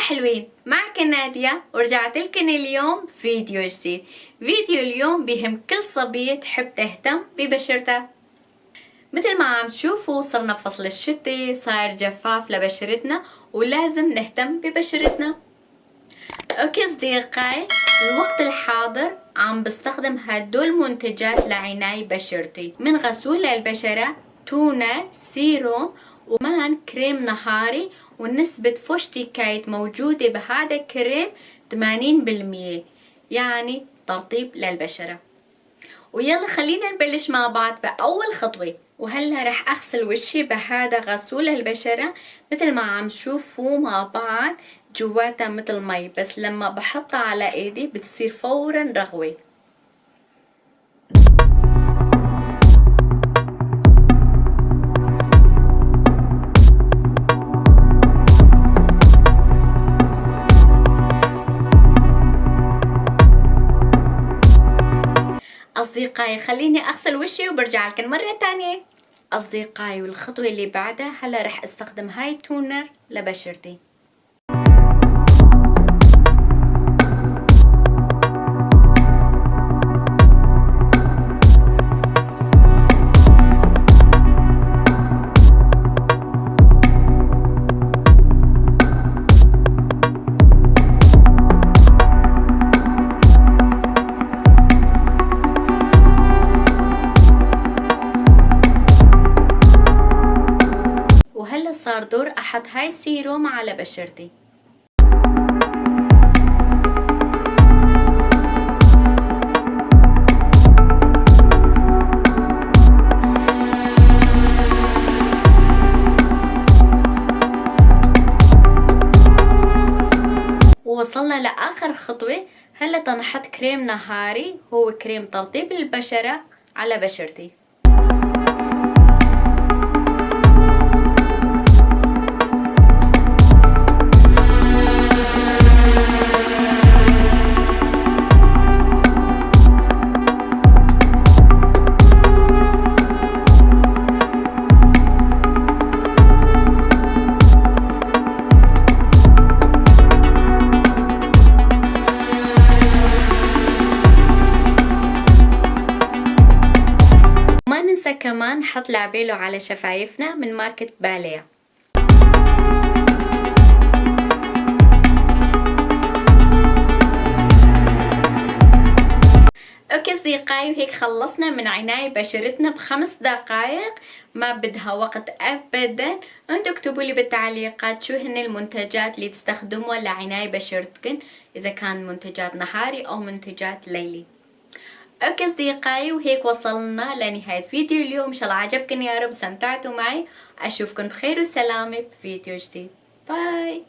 حلوين، معك نادية ورجعت لكم اليوم فيديو جديد. فيديو اليوم بيهم كل صبية تحب تهتم ببشرتها. مثل ما عم تشوفوا وصلنا بفصل الشتاء، صاير جفاف لبشرتنا ولازم نهتم ببشرتنا. اوكي اصدقائي، الوقت الحاضر عم بستخدم هدول المنتجات لعناية بشرتي، من غسول للبشرة، تونر، سيروم، وكمان كريم نهاري. ونسبة فوشتيكايت موجودة بهذا الكريم 80%، يعني ترطيب للبشرة. ويلا خلينا نبلش مع بعض بأول خطوة. وهلا رح أغسل وشي بهذا غسول البشرة، مثل ما عم شوفوا مع بعض جواتها مثل مي، بس لما بحطها على ايدي بتصير فورا رغوة. أصدقائي خليني أغسل وشي وبرجع لكم مرة تانية. أصدقائي، والخطوة اللي بعدها هلا رح استخدم هاي التونر لبشرتي. وهلا صار دور احط هاي السيروم على بشرتي. ووصلنا لاخر خطوة. هلا تنحط كريم نهاري، هو كريم ترطيب البشرة، على بشرتي. ما ننسى كمان نحط لابيلو على شفايفنا من ماركة باليا. اوكي اصدقائي، وهيك خلصنا من عناية بشرتنا ب5 دقائق، ما بدها وقت ابدا. انتوا اكتبوا لي بالتعليقات شو هن المنتجات اللي تستخدموها لعناية بشرتكن، اذا كان منتجات نهاري او منتجات ليلي. اوكي اصدقائي، وهيك وصلنا لنهاية فيديو اليوم. ان شاء الله عجبكم يا رب، استمتعتوا معي. اشوفكم بخير وسلامة بفيديو جديد. باي.